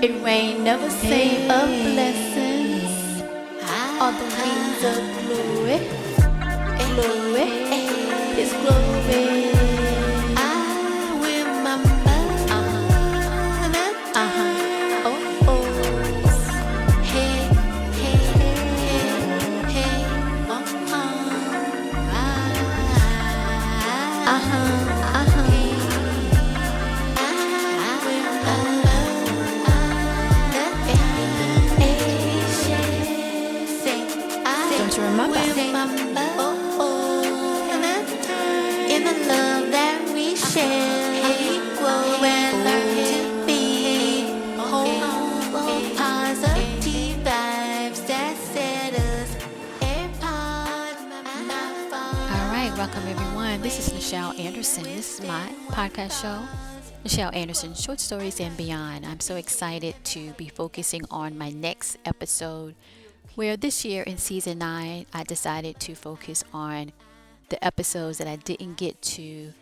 It rain never say of blessings, all the wings of glory, glory, His glory. I remember, oh, oh, hey, hey, hey, hey, Don't you remember? In the love that we share, we grow and learn to be. Hold on, positive vibes that set us apart. All right, welcome everyone. This is Nichel Anderson. This is my podcast show, Nichel Anderson, Short Stories and Beyond. I'm so excited to be focusing on my next episode, where this year in season 9, I decided to focus on the episodes that I didn't get to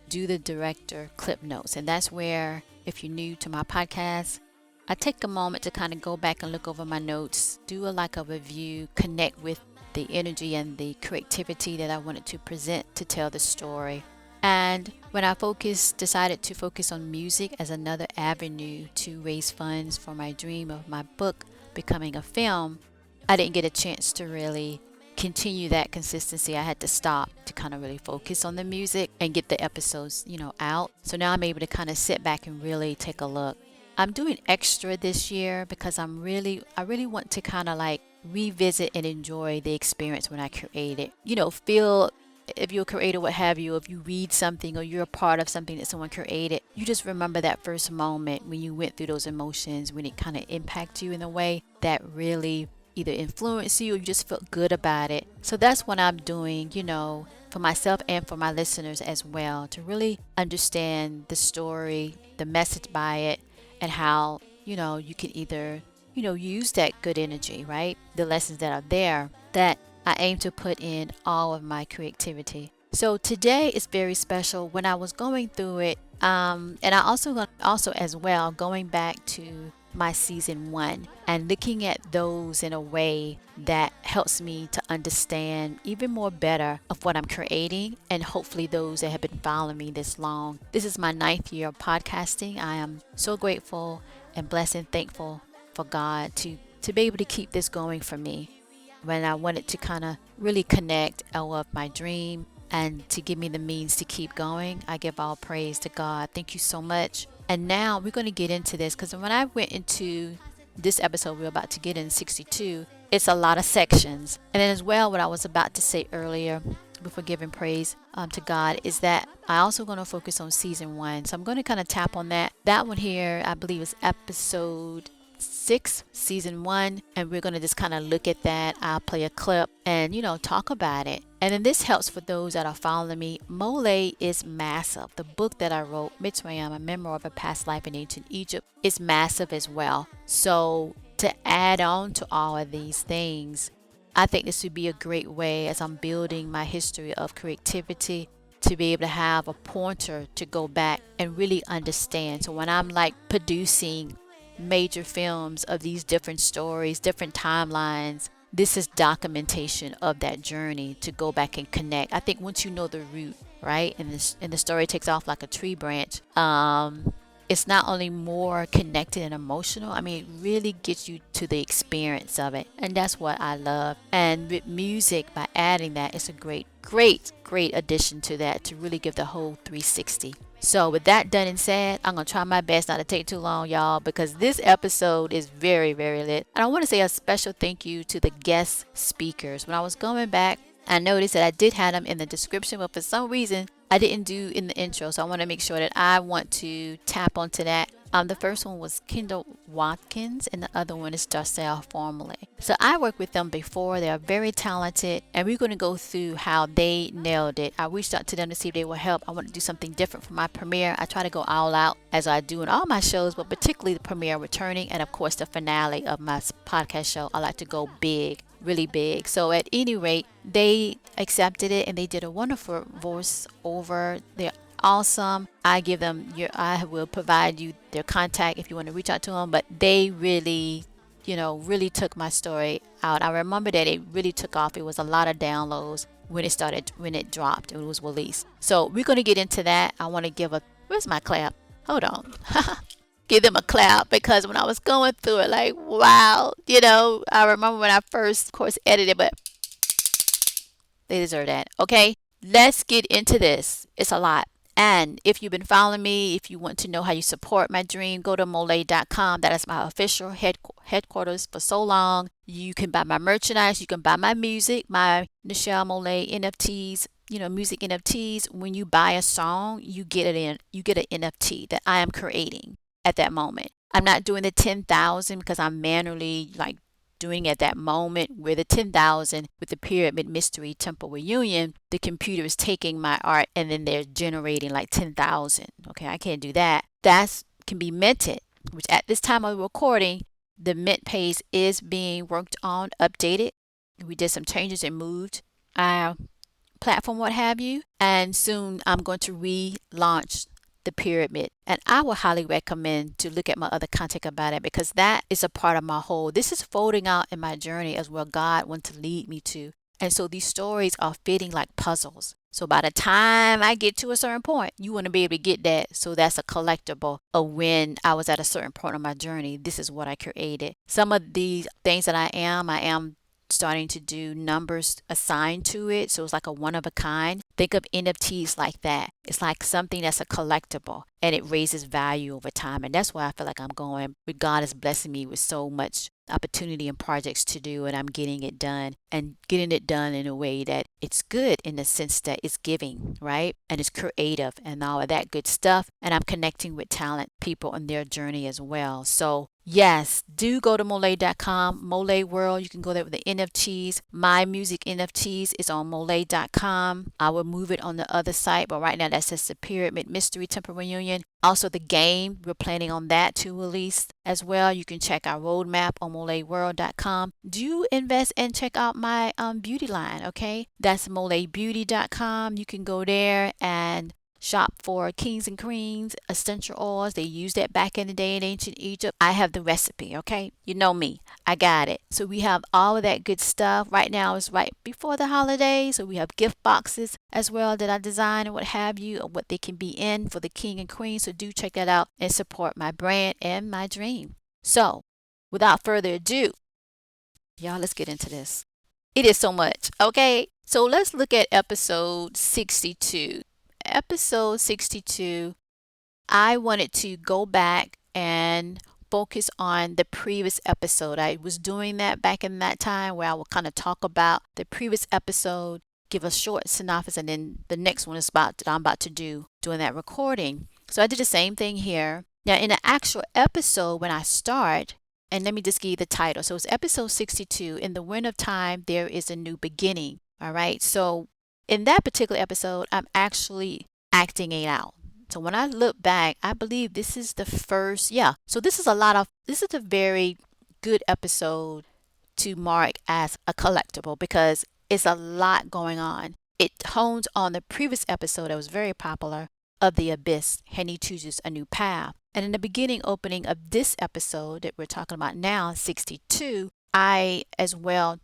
do the director clip notes. And that's where, if you're new to my podcast, I take a moment to kind of go back and look over my notes, do a review, connect with the energy and the creativity that I wanted to present to tell the story. And when I decided to focus on music as another avenue to raise funds for my dream of my book becoming a film, I didn't get a chance to really continue that consistency. I had to stop to kind of really focus on the music and get the episodes, out. So now I'm able to kind of sit back and really take a look. I'm doing extra this year because I really want to kind of revisit and enjoy the experience when I create it. Feel, if you're a creator, what have you, if you read something or you're a part of something that someone created, you just remember that first moment when you went through those emotions, when it kind of impacted you in a way that really either influenced you or you just felt good about it. So that's what I'm doing, for myself and for my listeners as well, to really understand the story, the message by it, and how, you can either, use that good energy, right? The lessons that are there that I aim to put in all of my creativity. So today is very special. When I was going through it, and I also as well, going back to my season 1 and looking at those in a way that helps me to understand even more better of what I'm creating, and hopefully those that have been following me this long. This is my 9th year of podcasting. I am so grateful and blessed and thankful for God to be able to keep this going for me. When I wanted to kind of really connect with my dream and to give me the means to keep going, I give all praise to God. Thank you so much. And now we're going to get into this, because when I went into this episode we're about to get in, 62, it's a lot of sections. And then as well, what I was about to say earlier before giving praise to God is that I also going to focus on season 1. So I'm going to kind of tap on that. That one here, I believe, is episode 6, season 1, and we're going to just kind of look at that. I'll play a clip and talk about it. And then this helps for those that are following me. MOLIAE is massive. The book that I wrote, Mitzrayim, a memoir of a past life in ancient Egypt, is massive as well. So to add on to all of these things, I think this would be a great way, as I'm building my history of creativity, to be able to have a pointer to go back and really understand. So when I'm producing major films of these different stories, different timelines, this is documentation of that journey to go back and connect. I think once you know the root, right, and the story takes off like a tree branch, it's not only more connected and emotional, it really gets you to the experience of it. And that's what I love. And with music, by adding that, it's a great addition to that, to really give the whole 360. So with that done and said, I'm going to try my best not to take too long, y'all, because this episode is very, very lit. And I want to say a special thank you to the guest speakers. When I was going back, I noticed that I did have them in the description, but for some reason I didn't do in the intro. So I want to make sure that I want to tap onto that. The first one was Kendall Watkins, and the other one is Darcelle Formly. So I worked with them before. They are very talented, and we're going to go through how they nailed it. I reached out to them to see if they would help. I want to do something different for my premiere. I try to go all out as I do in all my shows, but particularly the premiere returning, and of course the finale of my podcast show. I like to go big, really big. So at any rate, they accepted it, and they did a wonderful voice over. They're awesome. I will provide you their contact if you want to reach out to them. But they really, really took my story out. I remember that it really took off. It was a lot of downloads when it dropped, it was released. So we're going to get into that. I want to where's my clap? Hold on. Give them a clap, because when I was going through it, like, wow, I remember when I first, of course, edited, but they deserve that. Okay, let's get into this. It's a lot. And if you've been following me, if you want to know how you support my dream, go to MOLIAE.com. That is my official headquarters for so long. You can buy my merchandise. You can buy my music, my Nichel MOLIAE NFTs, music NFTs. When you buy a song, you get an NFT that I am creating at that moment. I'm not doing the 10,000 because I'm manually doing at that moment, where the 10,000 with the Pyramid Mystery Temple Reunion, the computer is taking my art and then they're generating like 10,000. Okay, I can't do that. That can be minted, which at this time of recording, the mint page is being worked on, updated. We did some changes and moved our platform, what have you. And soon I'm going to relaunch the pyramid, and I would highly recommend to look at my other content about it, because that is a part of my whole. This is folding out in my journey as well God wants to lead me to. And so these stories are fitting like puzzles. So by the time I get to a certain point, you want to be able to get that. So that's a collectible of when I was at a certain point of my journey. This is what I created. Some of these things that I am starting to do numbers assigned to it. So it's like a one of a kind. Think of NFTs like that. It's like something that's a collectible, and it raises value over time. And that's why I feel like I'm going, but God is blessing me with so much opportunity and projects to do, and I'm getting it done, and getting it done in a way that it's good, in the sense that it's giving, right? And it's creative and all of that good stuff. And I'm connecting with talent people on their journey as well. So yes, do go to MOLIAE.com, MOLIAE World. You can go there with the NFTs. My music NFTs is on MOLIAE.com. I will move it on the other site, but right now that says the Pyramid Mystery Temple Reunion. Also the game, we're planning on that to release as well. You can check our roadmap on MOLIAEworld.com. Do invest and check out my beauty line, okay? That's MOLIAEbeauty.com. You can go there and shop for kings and queens essential oils. They used that back in the day in ancient Egypt. I have the recipe, okay? You know me. I got it. So we have all of that good stuff. Right now is right before the holidays. So we have gift boxes as well that I design and what have you, or what they can be in for the king and queen. So do check that out and support my brand and my dream. So without further ado, y'all, let's get into this. It is so much, okay? So let's look at episode 62. Episode 62, I wanted to go back and focus on the previous episode. I was doing that back in that time, where I will kind of talk about the previous episode, give a short synopsis, and then the next one is that I'm about to do during that recording. So I did the same thing here. Now in the actual episode, when I start, and let me just give you the title. So it's episode 62, In the Wind of Time, There is a New Beginning. All right. So in that particular episode, I'm actually acting it out. So when I look back, I believe this is the first, So this is a very good episode to mark as a collectible, because it's a lot going on. It hones on the previous episode that was very popular, of the Aybiss, Hanee Chooses a New Path. And in the beginning opening of this episode that we're talking about now, 62, I as well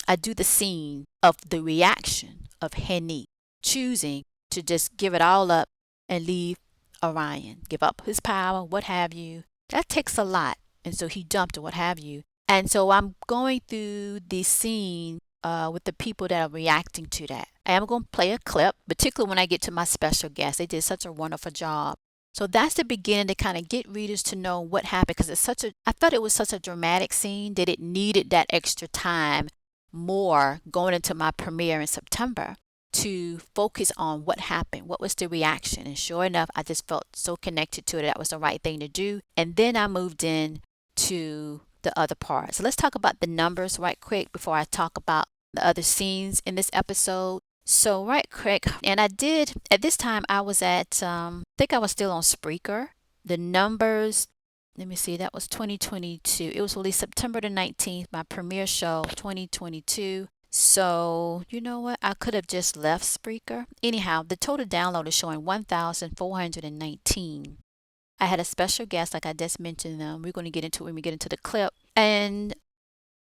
I do the scene of the reaction of Hanee choosing to just give it all up and leave Orion, give up his power, what have you. That takes a lot. And so he dumped or what have you. And so I'm going through the scene with the people that are reacting to that. I am going to play a clip, particularly when I get to my special guest. They did such a wonderful job. So that's the beginning to kind of get readers to know what happened, because I thought it was such a dramatic scene that it needed that extra time more going into my premiere in September to focus on what happened, what was the reaction. And sure enough, I just felt so connected to it. That was the right thing to do. And then I moved in to the other part. So let's talk about the numbers right quick before I talk about the other scenes in this episode. So right quick, and at this time I was at, I think I was still on Spreaker. The numbers, let me see, that was 2022. It was released September the 19th, my premiere show, 2022. So, you know what? I could have just left Spreaker. Anyhow, the total download is showing 1,419. I had a special guest, like I just mentioned them. We're going to get into it when we get into the clip. And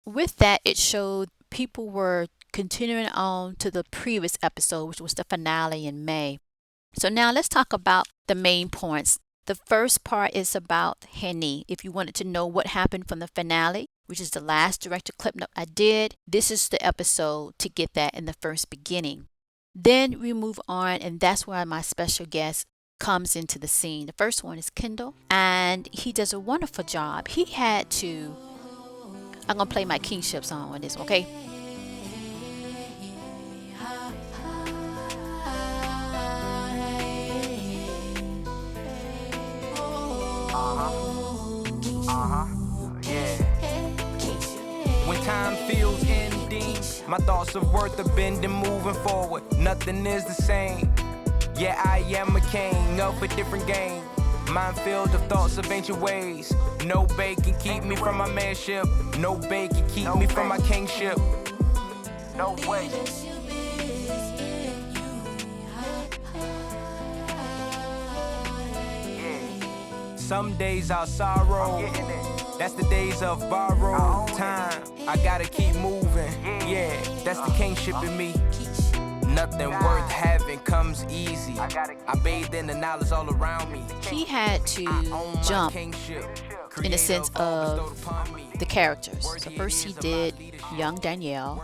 with that, it showed people were continuing on to the previous episode, which was the finale in May. So now let's talk about the main points. The first part is about Hanee. If you wanted to know what happened from the finale, which is the last director clip note I did, this is the episode to get that in the first beginning. Then we move on, and that's where my special guest comes into the scene. The first one is Kendall, and he does a wonderful job. He had to, I'm going to play my kingship song on this, okay? Yeah. When time feels ending, my thoughts of worth are bending, moving forward. Nothing is the same. Yeah, I am a king of a different game. Minefield of thoughts of ancient ways. No bait can keep me from my manship. No bait can keep me from my kingship. No way. Some days I'll sorrow. That's the days of borrowed time. I gotta keep moving. Yeah, that's the kingship in me. Nothing worth having comes easy. I bathe in the knowledge all around me. He had to jump in the sense of the characters. So first he did young Daniyel,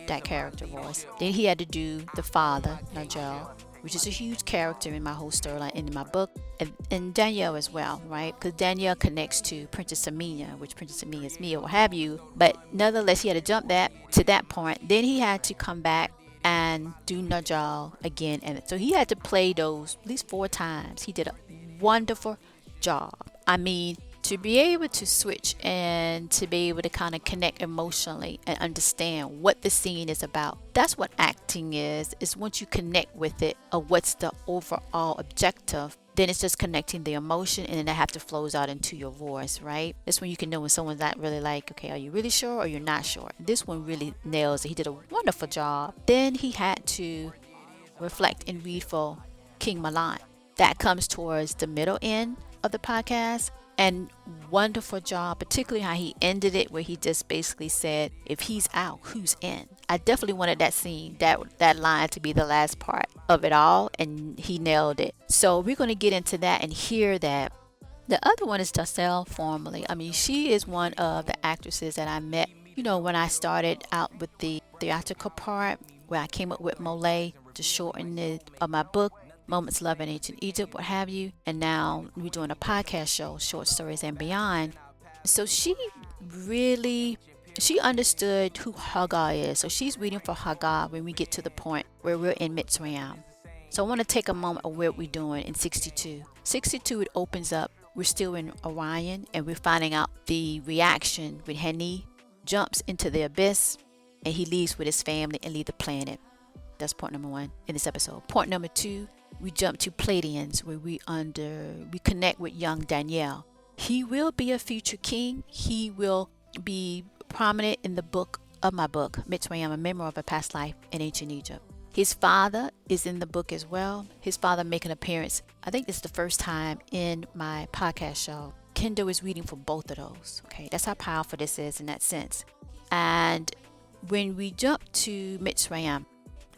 that character voice. Then he had to do the father, Nergal, which is a huge character in my whole storyline and in my book, and Daniyel as well, right? Because Daniyel connects to Princess Amina, which Princess Amina is me or what have you. But nonetheless, he had to jump that to that point. Then he had to come back and do Nergal again, and so he had to play those at least 4 times. He did a wonderful job. I mean, to be able to switch and to be able to kind of connect emotionally and understand what the scene is about, that's what acting is once you connect with it, or what's the overall objective, then it's just connecting the emotion, and then that have to flows out into your voice, right? That's when you can know when someone's not really like, okay, are you really sure or you're not sure? This one really nails it. He did a wonderful job. Then he had to reflect and read for King Mahlon. That comes towards the middle end of the podcast, and wonderful job, particularly how he ended it, where he just basically said, if he's out, who's in? I definitely wanted that scene, that line to be the last part of it all, and he nailed it. So we're going to get into that and hear that. The other one is Darcelle Formly. I mean, she is one of the actresses that I met, you know, when I started out with the theatrical part, where I came up with MOLIAE to shorten it of my book, Moments Love in Ancient Egypt, what have you. And now we're doing a podcast show, Short Stories and Beyond. So she understood who Hagar is. So she's reading for Hagar when we get to the point where we're in Mitzrayim. So I want to take a moment of what we're doing in 62. 62, it opens up. We're still in Orion, and we're finding out the reaction when Hanee jumps into the abyss and he leaves with his family and leave the planet. That's point number 1 in this episode. Point number 2, we jump to Pleiadians, where we connect with young Daniyel. He will be a future king. He will be prominent in the book of my book, Mitzrayim, a memoir of a past life in ancient Egypt. His father is in the book as well. His father make an appearance. I think this is the first time in my podcast show. Kendall is reading for both of those. Okay, that's how powerful this is in that sense. And when we jump to Mitzrayim,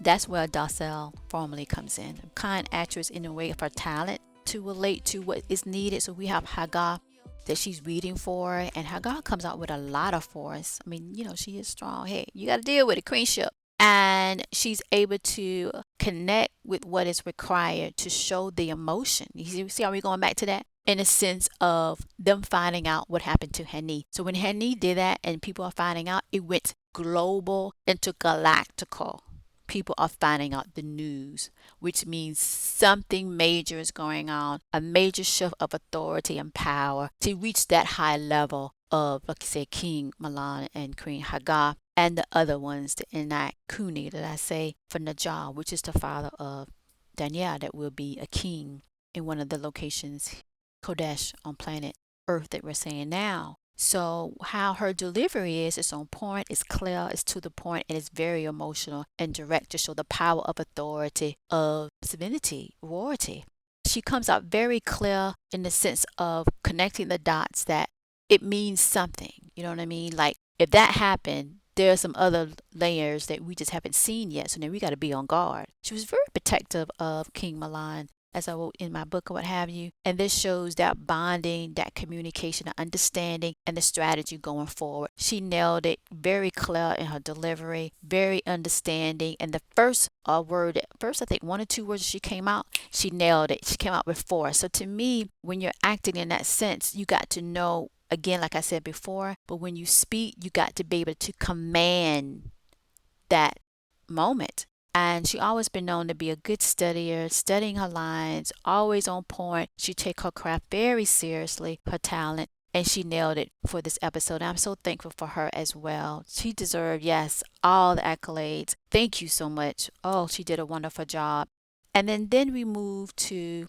that's where Darcelle Formly comes in. A kind actress in a way of her talent to relate to what is needed. So we have Hagar that she's reading for, and Hagar comes out with a lot of force. I mean, you know, she is strong. Hey, you got to deal with it, queenship. And she's able to connect with what is required to show the emotion. You see how we're going back to that? In a sense of them finding out what happened to Hanee. So when Hanee did that and people are finding out, it went global, intergalactical. People are finding out the news, which means something major is going on, a major shift of authority and power to reach that high level of, like you say, King Mahlon and Queen Hagar, and the other ones to enact Ankuni, that I say, for Nergal, which is the father of Daniyel, that will be a king in one of the locations, Kodesh, on planet Earth that we're saying now. So how her delivery is, it's on point, it's clear, it's to the point, and it's very emotional and direct to show the power of authority, of divinity, royalty. She comes out very clear in the sense of connecting the dots that it means something. You know what I mean? Like if that happened, there are some other layers that we just haven't seen yet. So then we got to be on guard. She was very protective of King Mahlon, as I wrote in my book or what have you. And this shows that bonding, that communication, the understanding, and the strategy going forward. She nailed it, very clear in her delivery, very understanding. And the first first I think 1 or 2 words she came out, she nailed it. She came out with 4. So to me, when you're acting in that sense, you got to know, again, like I said before, but when you speak, you got to be able to command that moment. And she always been known to be a good studier, studying her lines, always on point. She take her craft very seriously, her talent, and she nailed it for this episode. I'm so thankful for her as well. She deserved, yes, all the accolades. Thank you so much. Oh, she did a wonderful job. And then we move to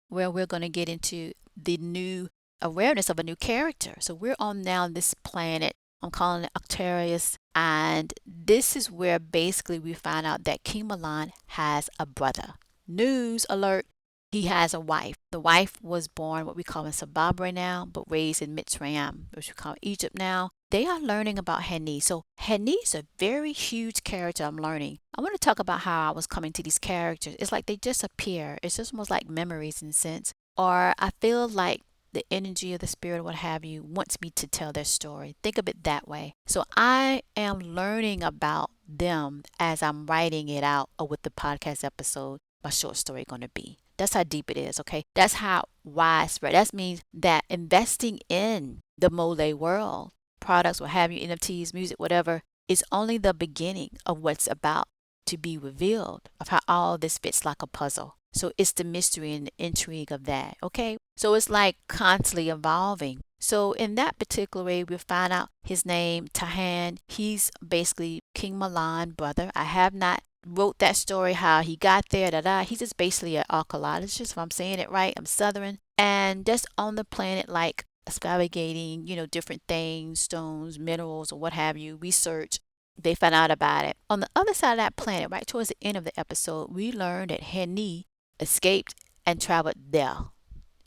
where we're going to get into the new awareness of a new character. So we're on now this planet. I'm calling it Octarius. And this is where basically we find out that King Mahlon has a brother. News alert, he has a wife. The wife was born what we call in Zimbabwe now, but raised in Mitzrayim, which we call Egypt now. They are learning about Hanee. So Hanee is a very huge character I'm learning. I want to talk about how I was coming to these characters. It's like they just appear. It's just almost like memories in a sense. Or I feel like the energy of the spirit, what have you, wants me to tell their story. Think of it that way. So I am learning about them as I'm writing it out, or with the podcast episode, my short story going to be. That's how deep it is, okay? That's how widespread. That means that investing in the MOLIAE world, products, what have you, NFTs, music, whatever, is only the beginning of what's about to be revealed, of how all this fits like a puzzle. So it's the mystery and the intrigue of that, okay? So it's like constantly evolving. So in that particular way, we find out his name, Tahan. He's basically King Mahlon brother. I have not wrote that story, how he got there, He's just basically an archaeologist, if I'm saying it right. I'm Southern. And just on the planet, like excavating, different things, stones, minerals, or what have you, research. They found out about it. On the other side of that planet, right towards the end of the episode, we learned that Hanee escaped and traveled there.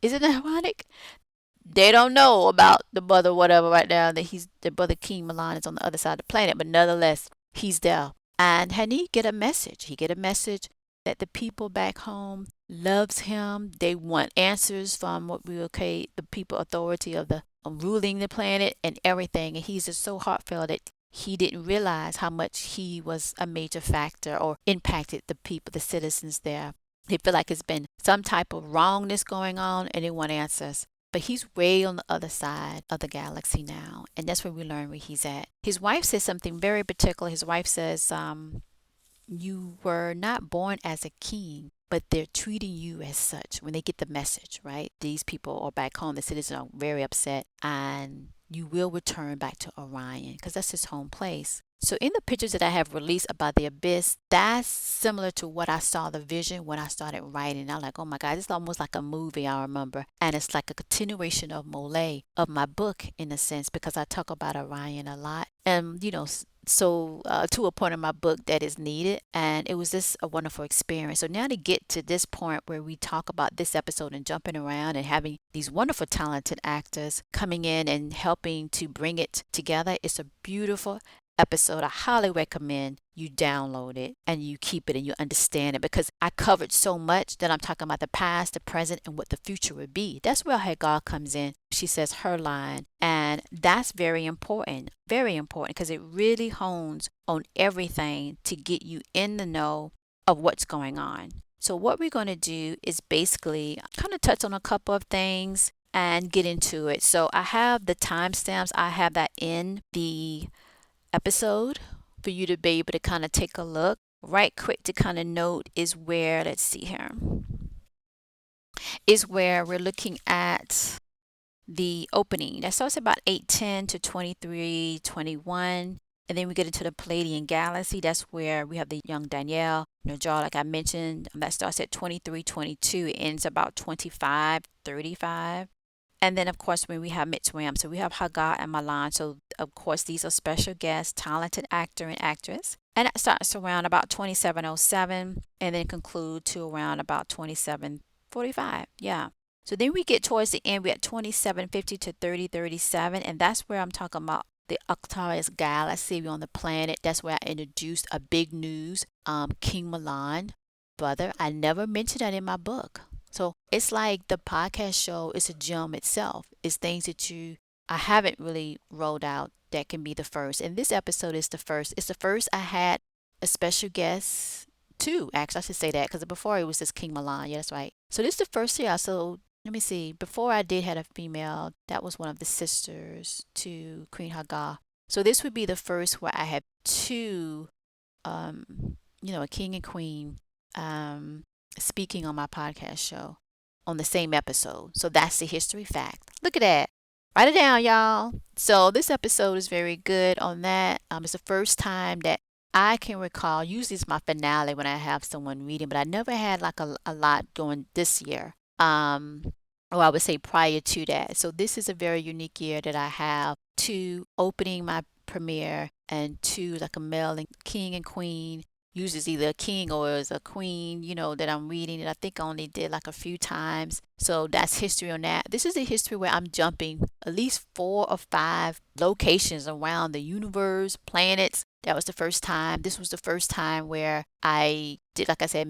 Isn't it ironic? They don't know about the brother, whatever, right now, that the brother King Mahlon is on the other side of the planet, but nonetheless, he's there. And Hanee get a message. He get a message that the people back home loves him. They want answers from the people authority of the ruling the planet and everything. And he's just so heartfelt that he didn't realize how much he was a major factor or impacted the people, the citizens there. They feel like it's been some type of wrongness going on and they want answers. But he's way on the other side of the galaxy now. And that's where we learn where he's at. His wife says something very particular. His wife says, you were not born as a king, but they're treating you as such when they get the message, right? These people are back home. The citizens are very upset. And you will return back to Orion because that's his home place. So in the pictures that I have released about the Aybiss, that's similar to what I saw the vision when I started writing. I'm like, oh my God, it's almost like a movie, I remember. And it's like a continuation of MOLIAE, of my book in a sense, because I talk about Orion a lot. And, so to a point in my book that is needed. And it was just a wonderful experience. So now to get to this point where we talk about this episode and jumping around and having these wonderful talented actors coming in and helping to bring it together, it's a beautiful episode. I highly recommend you download it and you keep it and you understand it, because I covered so much that I'm talking about the past, the present, and what the future would be. That's where Hagar comes in. She says her line, and that's very important because it really hones on everything to get you in the know of what's going on. So what we're going to do is basically kind of touch on a couple of things and get into it. So I have the timestamps. I have that in the episode for you to be able to kind of take a look. Right quick to kind of note is where, let's see here, is where we're looking at the opening. That starts about 8:10 to 23:21. And then we get into the Palladian Galaxy. That's where we have the young Daniyel, Nergal, like I mentioned. That starts at 23:22. It ends about 25:35. And then, of course, when we have Mitzrayim, so we have Hagar and Mahlon. So, of course, these are special guests, talented actor and actress. And that starts around about 2707 and then conclude to around about 2745. Yeah. So then we get towards the end, we're at 2750 to 3037. And that's where I'm talking about the Octavius galaxy. We're on the planet. That's where I introduced a big news, King Mahlon. Brother, I never mentioned that in my book. So it's like the podcast show is a gem itself. It's things that I haven't really rolled out that can be the first. And this episode is the first. It's the first I had a special guest too. Actually, I should say that because before it was just King Mahlon. Yeah, that's right. So this is the first year. So let me see. Before I did had a female, that was one of the sisters to Queen Hagar. So this would be the first where I have two, a king and queen, speaking on my podcast show on the same episode. So that's the history fact. Look at that. Write it down, y'all. So this episode is very good on that. It's the first time that I can recall. Usually it's my finale when I have someone reading, but I never had like a lot going this year. Or I would say prior to that. So this is a very unique year that I have two opening my premiere and two like a male and king and queen. Usually it's either a king or it's a queen, that I'm reading. And I think I only did like a few times. So that's history on that. This is a history where I'm jumping at least 4 or 5 locations around the universe, planets. That was the first time. This was the first time where I did, like I said,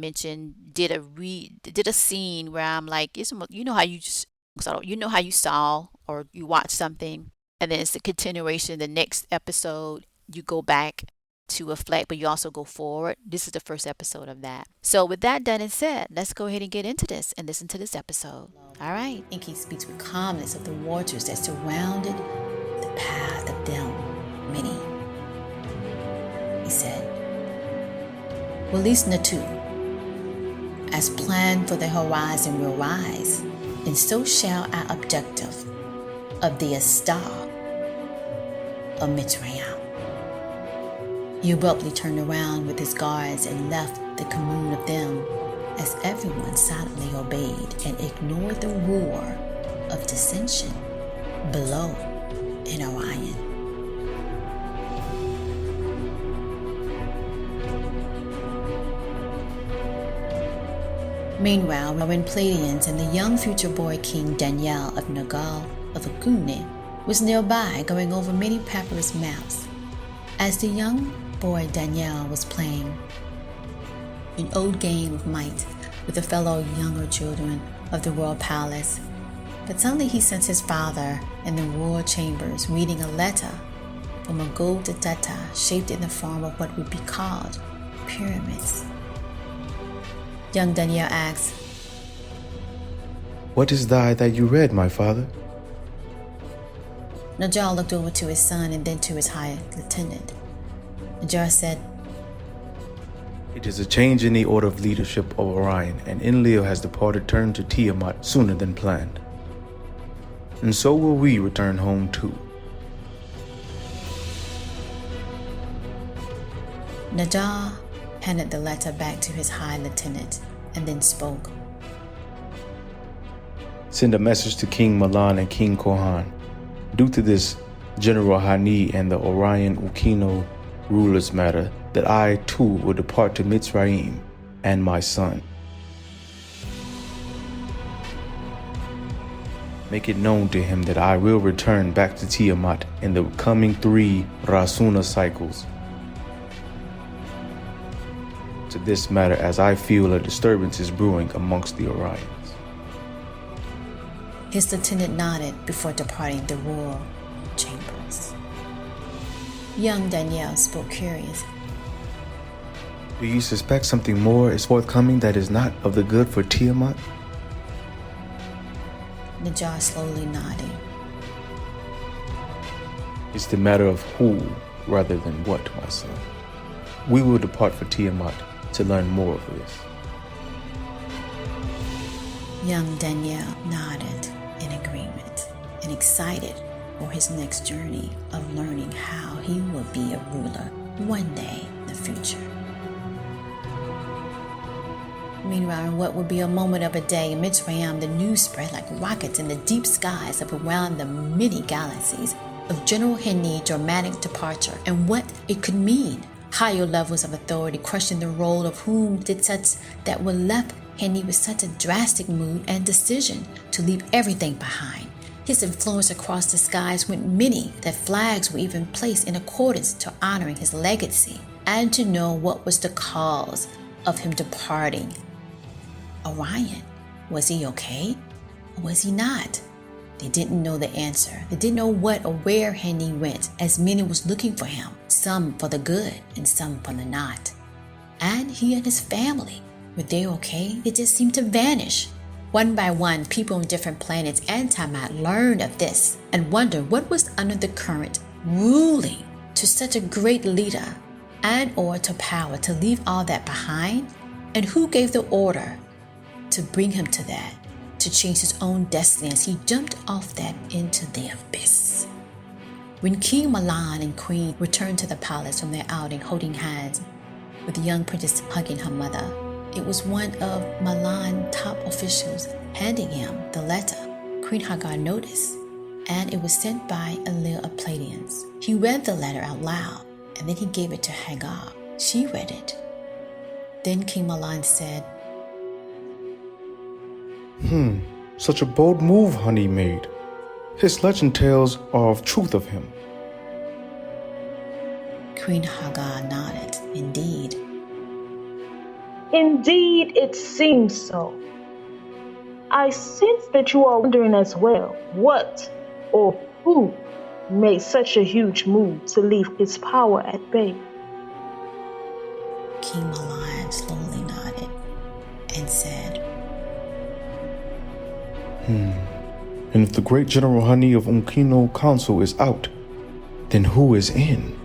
did a scene where I'm like, how you saw or you watch something, and then it's the continuation. The next episode, you go back to reflect, but you also go forward. This is the first episode of that. So with that done and said, let's go ahead and get into this and listen to this episode. All right. Inky speaks with calmness of the waters that surrounded the path of them many. He said, Release Natu, as planned for the horizon will rise, and so shall our objective of the star of Mitzrayim. He abruptly turned around with his guards and left the commune of them as everyone silently obeyed and ignored the roar of dissension below in Orion. Meanwhile, when Pleiadians and the young future boy king Daniyel of Nergal of Ankuni was nearby going over many papyrus maps. As the young boy Daniyel was playing an old game of might with a fellow younger children of the royal palace, but suddenly he sensed his father in the royal chambers reading a letter from a gold data shaped in the form of what would be called pyramids. Young Daniyel asked, What is thy that you read, my father? Nergal looked over to his son and then to his high lieutenant. Nergal said, It is a change in the order of leadership of Orion, and Enlil has departed turn to Tiamat sooner than planned. And so will we return home too. Nergal handed the letter back to his high lieutenant and then spoke. Send a message to King Mahlon and King Kohan. Due to this General Hanee and the Orion Ukino rulers matter, that I too will depart to Mitzrayim and my son. Make it known to him that I will return back to Tiamat in the coming 3 Rasuna cycles. To this matter, as I feel a disturbance is brewing amongst the Orions. His lieutenant nodded before departing the royal chambers. Young Daniyel spoke curious. Do you suspect something more is forthcoming that is not of the good for Tiamat? Nergal slowly nodded. It's the matter of who rather than what, my son. We will depart for Tiamat to learn more of this. Young Daniyel nodded in agreement and excited for his next journey of learning how he will be a ruler one day in the future. Meanwhile, in what would be a moment of a day in Mitzrayim, the news spread like rockets in the deep skies up around the many galaxies of General Hanee's dramatic departure and what it could mean. Higher levels of authority questioned the role of whom did such that were left Hanee with such a drastic mood and decision to leave everything behind. His influence across the skies went many that flags were even placed in accordance to honoring his legacy and to know what was the cause of him departing. Orion, was he okay or was he not? They didn't know the answer. They didn't know what or where Hanee went, as many was looking for him, some for the good and some for the not. And he and his family, were they okay? They just seemed to vanish. One by one, people on different planets and Tiamat learned of this and wondered what was under the current ruling to such a great leader and or to power to leave all that behind, and who gave the order to bring him to that, to change his own destiny as he jumped off that into the abyss. When King Mahlon and Queen returned to the palace from their outing holding hands, with the young princess hugging her mother, it was one of Mahlon's top officials handing him the letter. Queen Hagar noticed, and it was sent by a Lil of Pleiadians. He read the letter out loud, and then he gave it to Hagar. She read it. Then King Mahlon said, Such a bold move Hanee made. His legend tales are of truth of him. Queen Hagar nodded. Indeed. Indeed, it seems so. I sense that you are wondering as well what or who made such a huge move to leave his power at bay. King Mahlon slowly nodded and said, And if the great General Hanee of Unkino Council is out, then who is in?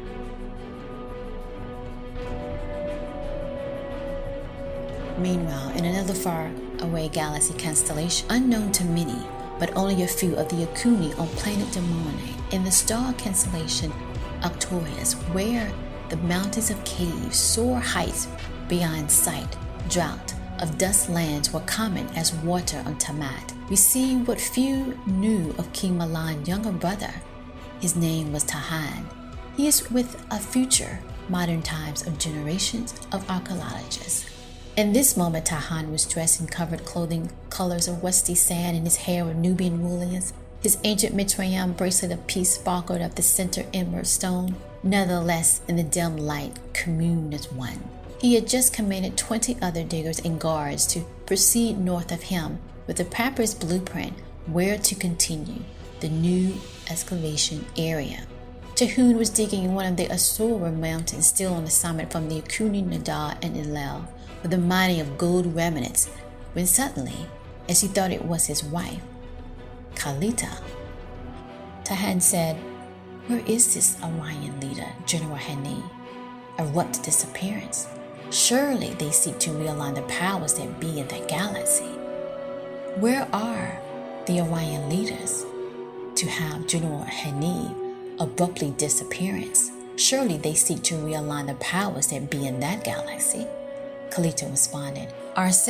Meanwhile, in another far-away galaxy constellation, unknown to many, but only a few of the Ankuni on planet Demone, in the star constellation Arcturus, where the mountains of caves soar heights beyond sight, drought of dust lands were common as water on Tiamat. We see what few knew of King Mahlon's younger brother. His name was Tahan. He is with a future modern times of generations of archaeologists. In this moment, Tahan was dressed in covered clothing, colors of rusty sand, and his hair of Nubian woolens. His ancient Mitzrayim bracelet of peace sparkled up the center emerald stone. Nevertheless, in the dim light, communed as one. He had just commanded 20 other diggers and guards to proceed north of him with a proper blueprint where to continue the new excavation area. Tahun was digging in one of the Asura mountains, still on the summit from the Ankuni, Nergal, and Ilel, with a mining of gold remnants, when suddenly, as he thought it was his wife, Kalita, Tahan said, "Where is this Orion leader, General Hanee? Abrupt disappearance. Surely they seek to realign the powers that be in that galaxy. Where are the Orion leaders to have General Hanee abruptly disappearance? Surely they seek to realign the powers that be in that galaxy." Kalita responded, "Arce,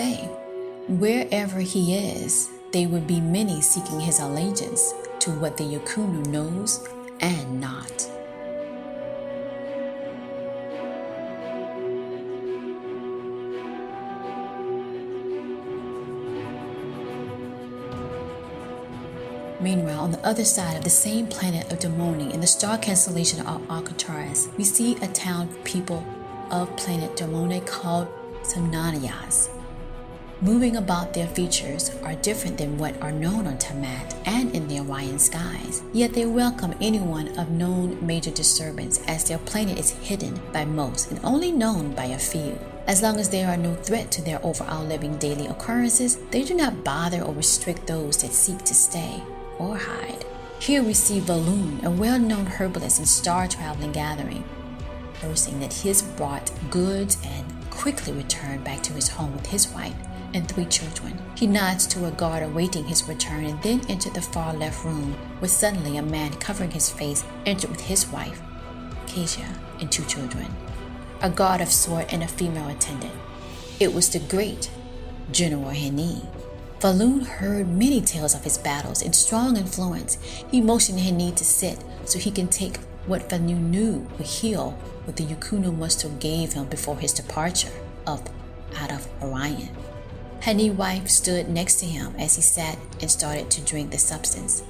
wherever he is, there would be many seeking his allegiance to what the Yakunu knows and not." Meanwhile, on the other side of the same planet of Demone, in the star constellation of Arcturus, we see a town of people of planet Demone called Samnanias. Moving about, their features are different than what are known on Tiamat and in the Orion skies, yet they welcome anyone of known major disturbance, as their planet is hidden by most and only known by a few. As long as there are no threat to their overall living daily occurrences, they do not bother or restrict those that seek to stay or hide. Here we see Valoon, a well-known herbalist and star-traveling gathering, boasting that he has brought goods and quickly returned back to his home with his wife and 3 children. He nods to a guard awaiting his return and then entered the far left room, where suddenly a man covering his face entered with his wife, Kasia, and 2 children, a guard of sort and a female attendant. It was the great General Hanee. Falun heard many tales of his battles and strong influence. He motioned Hanee to sit so he can take what Falun knew would heal what the Yukuno monster gave him before his departure out of Orion. Hanee's wife stood next to him as he sat and started to drink the substance.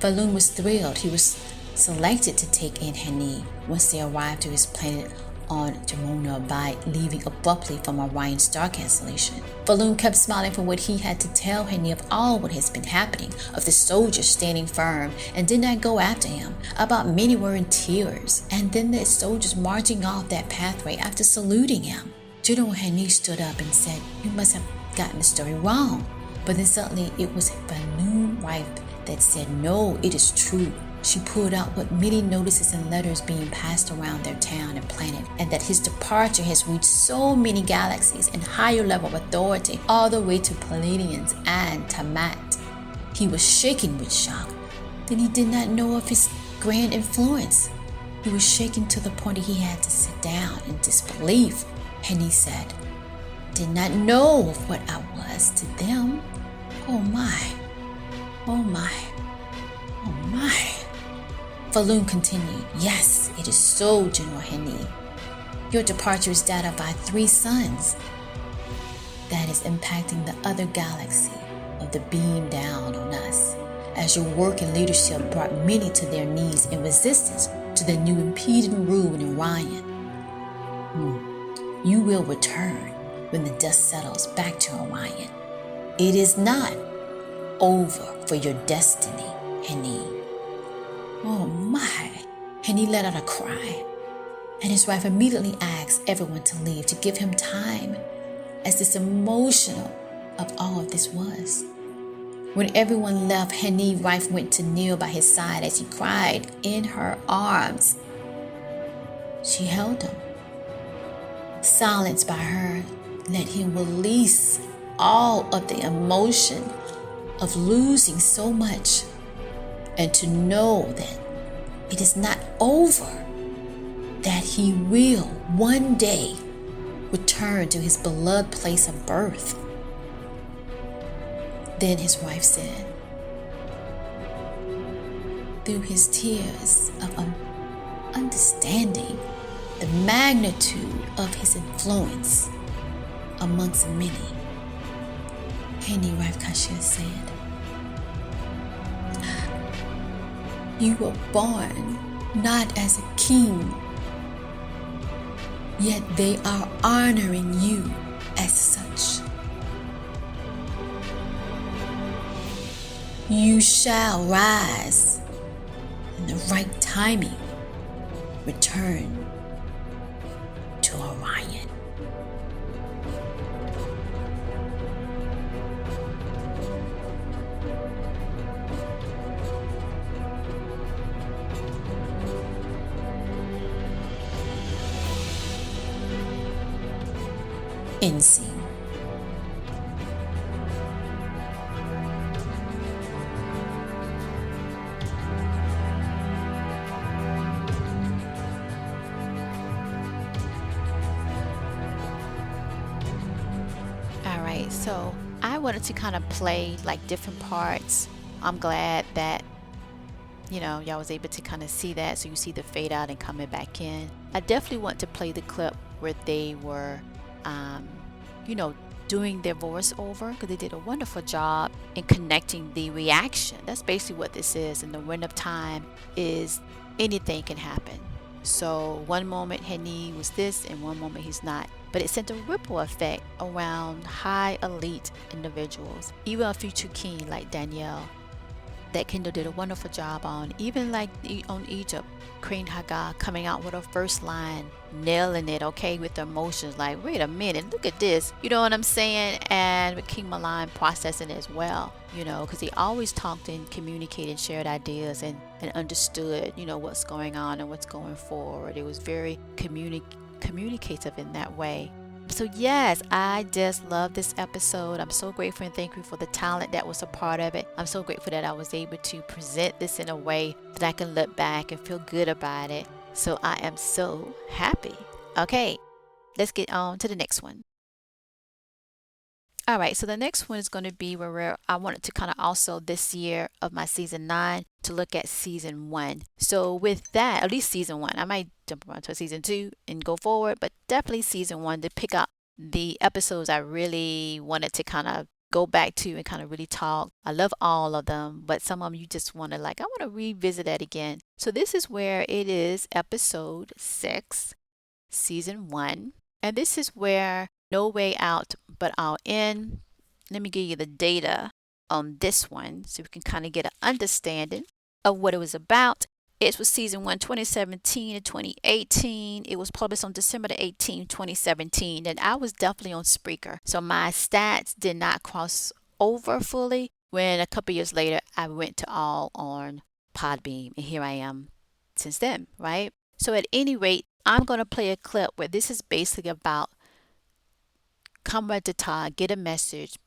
Falun was thrilled he was selected to take in Hanee once they arrived to his planet on Jamona by leaving abruptly from Orion's star cancellation. Falun kept smiling for what he had to tell Hanee of all what has been happening, of the soldiers standing firm and did not go after him, about many were in tears, and then the soldiers marching off that pathway after saluting him. General Hanee stood up and said, "You must have gotten the story wrong." But then suddenly it was Falun's wife that said, "No, it is true." She pulled out what many notices and letters being passed around their town and planet, and that his departure has reached so many galaxies and higher level of authority, all the way to Palladians and Tamat. He was shaken with shock. Then he did not know of his grand influence. He was shaken to the point that he had to sit down in disbelief. And he said, "Did not know of what I was to them. Oh my, oh my, oh my." Falun continued, "Yes, it is so, General Hanee. Your departure is that of our 3 sons. That is impacting the other galaxy of the beam down on us, as your work and leadership brought many to their knees in resistance to the new impeding rule in Orion. You will return when the dust settles back to Orion. It is not over for your destiny, Hanee." Oh my! Hanee let out a cry, and his wife immediately asked everyone to leave to give him time, as this emotional of all of this was. When everyone left, Hanee's wife went to kneel by his side as he cried in her arms. She held him. Silenced by her, let him release all of the emotion of losing so much, and to know that it is not over, that he will one day return to his beloved place of birth. Then his wife said, through his tears of understanding the magnitude of his influence amongst many, Hanee wife Kashia said, "You were born not as a king, yet they are honoring you as such. You shall rise in the right timing, return to Orion." End scene. Alright, so I wanted to kind of play like different parts. I'm glad that y'all was able to kind of see that, so you see the fade out and coming back in. I definitely want to play the clip where they were doing their voiceover, because they did a wonderful job in connecting the reaction. That's basically what this is. In the wind of time is anything can happen. So one moment Hanee was this and one moment he's not, but it sent a ripple effect around high elite individuals, even a future king like Daniyel that Kendall did a wonderful job on. Even like on Egypt, Queen Hagar coming out with her first line, nailing it, okay, with the emotions, like, wait a minute, look at this, you know what I'm saying? And with King Mahlon processing it as well, because he always talked and communicated, shared ideas and understood, what's going on and what's going forward. It was very communicative in that way. So yes, I just love this episode. I'm so grateful and thankful for the talent that was a part of it. I'm so grateful that I was able to present this in a way that I can look back and feel good about it. So I am so happy. Okay, let's get on to the next one. All right, so the next one is going to be where I wanted to kind of also this year of my season 9 to look at season 1. So with that, at least season 1, I might jump around to season 2 and go forward, but definitely season 1 to pick up the episodes I really wanted to kind of go back to and kind of really talk. I love all of them, but some of them you just want to I want to revisit that again. So this is where it is episode 6, season 1. And this is where No Way Out But All In. Let me give you the data on this one so we can kind of get an understanding of what it was about. It was season 1, 2017 and 2018. It was published on December the 18th, 2017. And I was definitely on Spreaker. So my stats did not cross over fully. When a couple years later, I went to all on Podbeam. And here I am since then, right? So at any rate, I'm going to play a clip where this is basically about Comrade Data get a message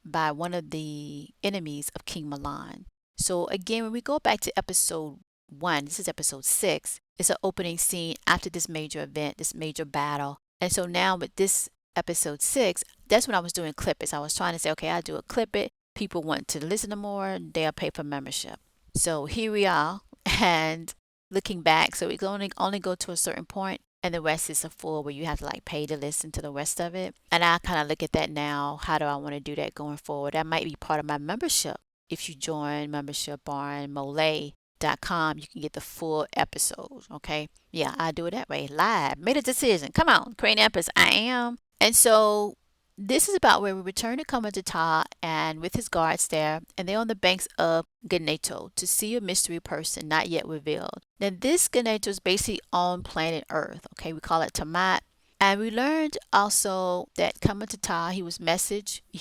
by one of the enemies of King Mahlon. So again, when we go back to episode 1, this is episode 6, it's an opening scene after this major event, this major battle. And so now with this episode 6, that's when I was doing clip it. I was trying to say, okay, I'll do a clip it. People want to listen to more, they'll pay for membership. So here we are, and looking back, so we can only go to a certain point, and the rest is a full where you have to pay to listen to the rest of it. And I kind of look at that now. How do I want to do that going forward? That might be part of my membership. If you join membership on MOLIAE.com, you can get the full episode. Okay. Yeah, I do it that way. Live. Made a decision. Come on, Queen Empress. I am. And so this is about where we return to Kamatata and with his guards there, and they're on the banks of Ganeto to see a mystery person not yet revealed. Now this Ganeto is basically on planet Earth. Okay, we call it Tamat. And we learned also that Kamatata, he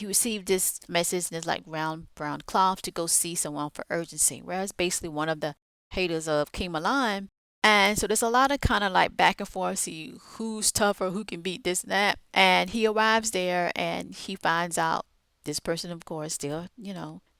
received this message in his round brown cloth to go see someone for urgency, whereas basically one of the haters of King Mahlon. And so there's a lot of kind of back and forth, see who's tougher, who can beat this and that. And he arrives there and he finds out this person, of course, still,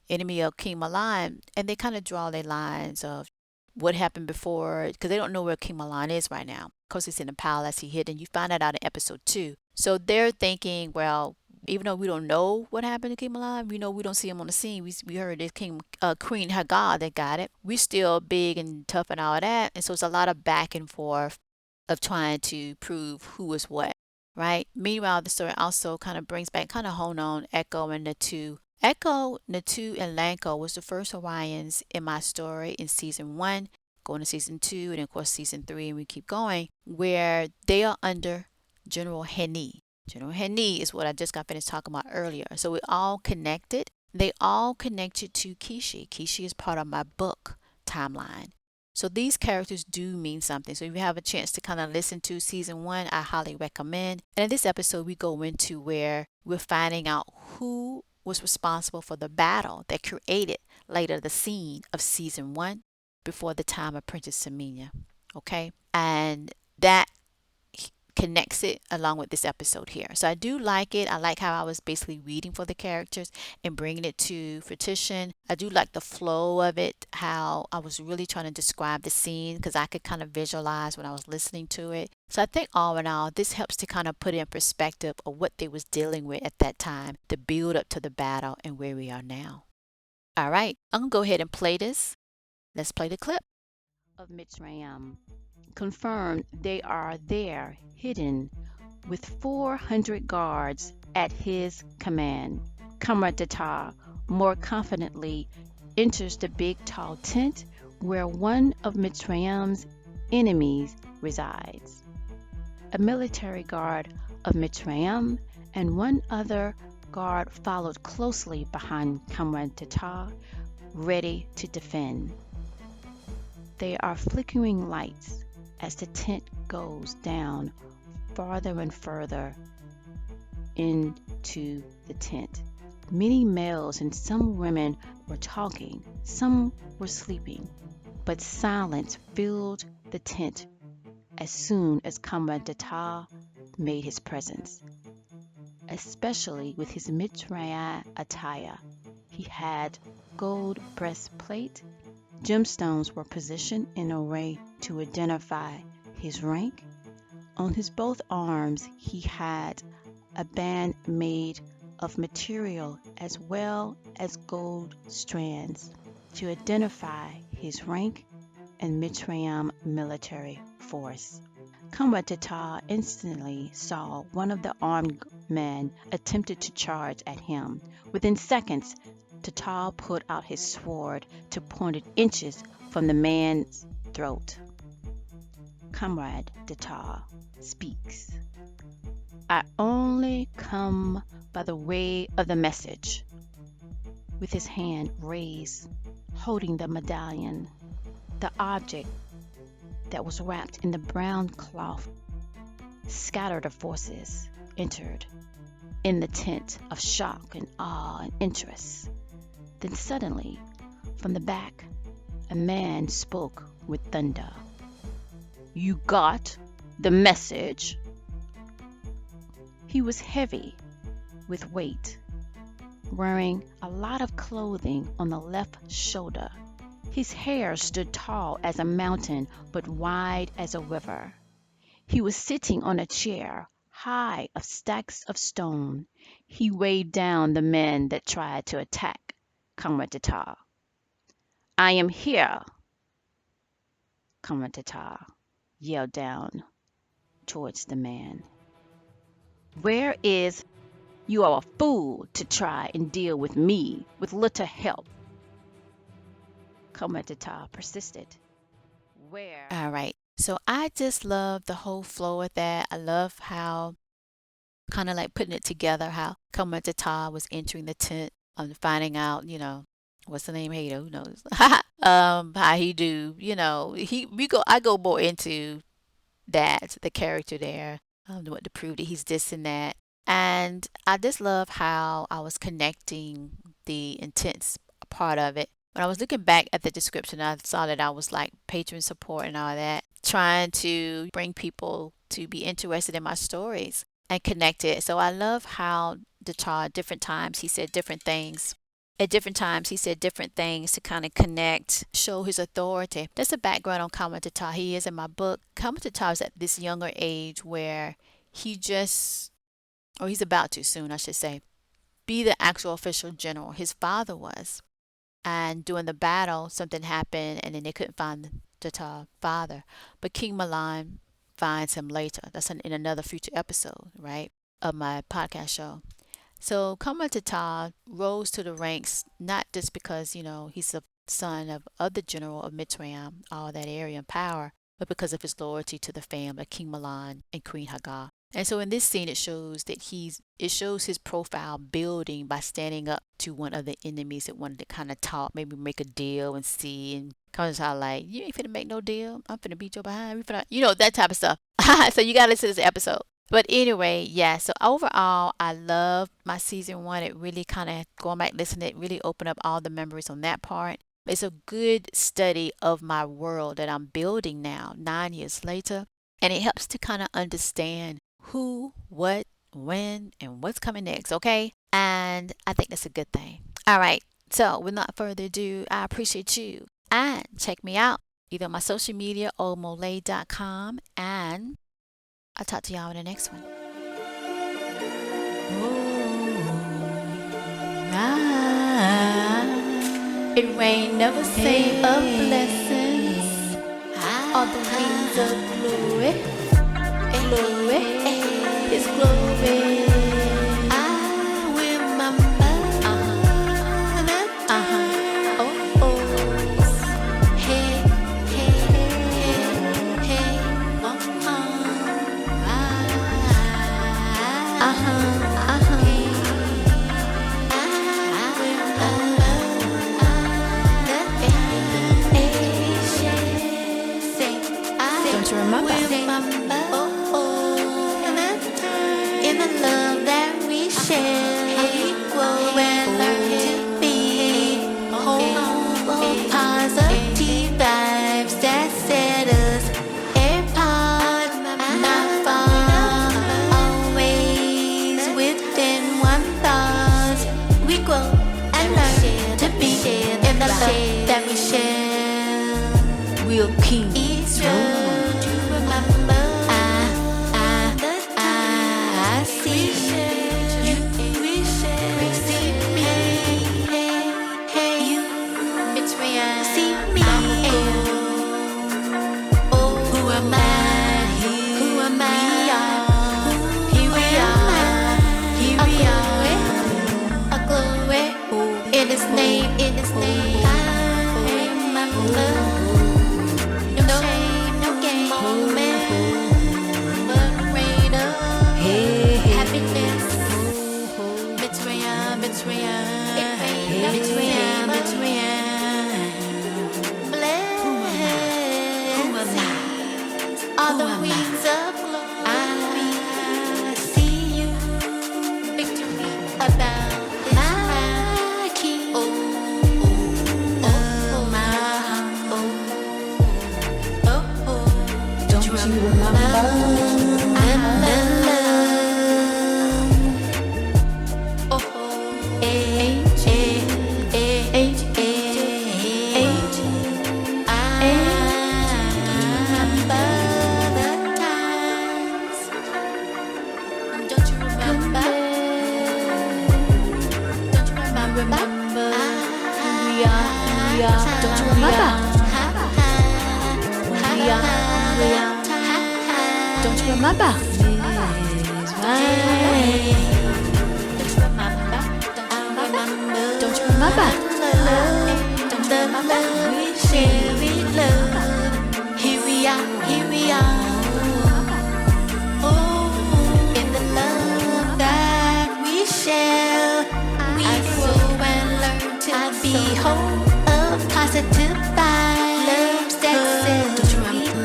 enemy of King Mahlon. And they kind of draw their lines of what happened before, because they don't know where King Mahlon is right now. Of course, he's in the palace, he hid, and you find that out in episode 2. So they're thinking, well, even though we don't know what happened to King Mahlon, we know we don't see him on the scene. We heard it's Queen Hagar that got it. We still big and tough and all that. And so it's a lot of back and forth of trying to prove who is what, right? Meanwhile, the story also kind of brings back, kind of hone on Echo and Natu. Echo, Natu, and Lanko was the first Orions in my story in season 1, going to season 2, and of course season 3, and we keep going, where they are under General Hanee. General Hanee is what I just got finished talking about earlier. So we're all connected. They all connected to Kishi. Kishi is part of my book timeline. So these characters do mean something. So if you have a chance to kind of listen to season 1, I highly recommend. And in this episode, we go into where we're finding out who was responsible for the battle that created later the scene of season 1 before the time of Princess Semenya. Okay? And that connects it along with this episode here. So I do like it. I like how I was basically reading for the characters and bringing it to fruition. I do like the flow of it, how I was really trying to describe the scene because I could kind of visualize when I was listening to it. So I think all in all, this helps to kind of put in perspective of what they was dealing with at that time, the build up to the battle and where we are now. All right, I'm going to go ahead and play this. Let's play the clip. Of Mitzrayim confirmed they are there hidden with 400 guards at his command. Comrade Data more confidently enters the big tall tent where one of Mitzrayim's enemies resides. A military guard of Mitzrayim and one other guard followed closely behind Comrade Data, ready to defend. There are flickering lights as the tent goes down farther and further into the tent. Many males and some women were talking, some were sleeping, but silence filled the tent as soon as Comrade Data made his presence, especially with his Mitzrayim attire. He had gold breastplate. Gemstones were positioned in a way to identify his rank. On his both arms, he had a band made of material as well as gold strands to identify his rank in Mitzrayim military force. Comrade Tata instantly saw one of the armed men attempted to charge at him. Within seconds, Tata put out his sword to point it inches from the man's throat. Comrade Tata speaks. I only come by the way of the message. With his hand raised, holding the medallion, the object that was wrapped in the brown cloth scattered of forces entered in the tent of shock and awe and interest. Then suddenly, from the back, a man spoke with thunder. You got the message? He was heavy with weight, wearing a lot of clothing on the left shoulder. His hair stood tall as a mountain, but wide as a river. He was sitting on a chair, high of stacks of stone. He weighed down the men that tried to attack Comrade Tata. I am here, Comrade Tata yelled down towards the man. Where is... You are a fool to try and deal with me with little help. Comrade Tata persisted. Where? All right. So I just love the whole flow of that. I love how, kind of like putting it together, how Comrade Tata was entering the tent, finding out, what's the name? Hater, who knows? How he do, I go more into that, the character there, what to prove that he's this and that. And I just love how I was connecting the intense part of it. When I was looking back at the description, I saw that I was like patron support and all that, trying to bring people to be interested in my stories and connect it. So I love how at different times he said different things. At different times he said different things to kind of connect, show his authority. That's a background on Comrade Tata. He is in my book. Comrade Tata is at this younger age where he's about to soon, I should say, be the actual official general. His father was. And during the battle, something happened, and then they couldn't find Tata's father. But King Mahlon finds him later. That's in another future episode, right, of my podcast show. So Comrade Tata rose to the ranks, not just because, he's the son of the general of Mitzrayim, all that area and power, but because of his loyalty to the family, King Mahlon and Queen Hagar. And so in this scene, it shows his profile building by standing up to one of the enemies that wanted to kind of talk, maybe make a deal and see. And comes out like, you ain't finna make no deal. I'm finna beat your behind. That type of stuff. So you gotta listen to this episode. But anyway, yeah. So overall, I love my season 1. It really kind of going back listening. It really opened up all the memories on that part. It's a good study of my world that I'm building now, 9 years later, and it helps to kind of understand who, what, when, and what's coming next, okay? And I think that's a good thing. All right, so with not further ado, I appreciate you. And check me out, either on my social media or MOLIAE.com, and I'll talk to y'all in the next one. It rain never say of blessings, all the wings of glory. Glory, His glory. I remember. Hey, hey, hey, hey. Don't you remember? In the love that we share, we grow and learn to be whole, positive vibes that set us apart, not far, always within one thought. We grow and learn to be in the love that we share. Real king. It's true to remember. I see you, we share. In His name, I remember. No shame, no gain, moment, but rain of happiness. Betrayal, betrayal, betrayal, betrayal. Blessings are the wings of glory. I see you, victory about this King. Don't you remember? Don't you remember? Don't you remember? Here we are. Oh, in the love that we share, we grow and learn to be whole of positive vibes that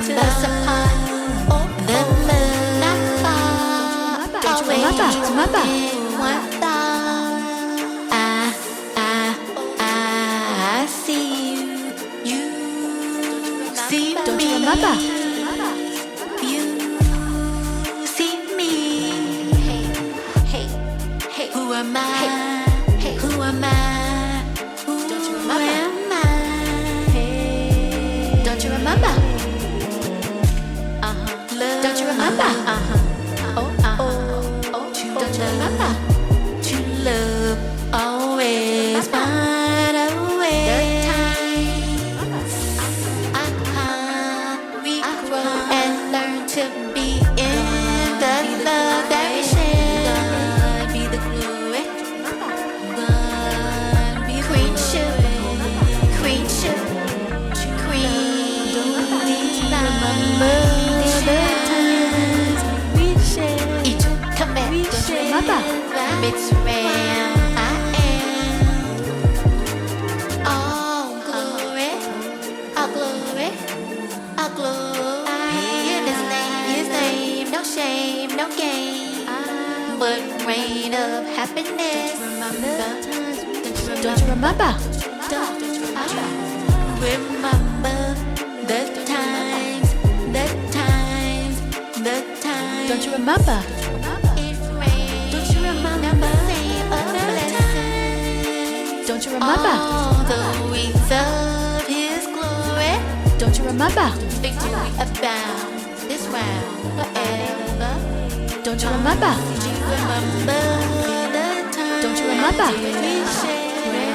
set us apart. Oh, the love not far. Don't you remember? Remember? One thought. I see you. See Don't me. you remember? You see me. Hey. Who am I? Who am I? Don't you Who remember? am I? Don't you remember? Don't you remember? Don't you remember? True love always find a way. We grow and learn to be in the love that we share. God be the glory. God be queenship. Remember the times we share. Each command. Don't you remember? Mitzrayim, I am. All glory, all glory, all glory. In His name, no shame, no gain, but reign of happiness. Don't you remember? Remember the times. Don't you remember? Don't you remember? Don't you remember? All the wings of His glory. Don't you remember? Victory abound this round forever. Don't you remember? Do you remember the time? Don't you remember? We share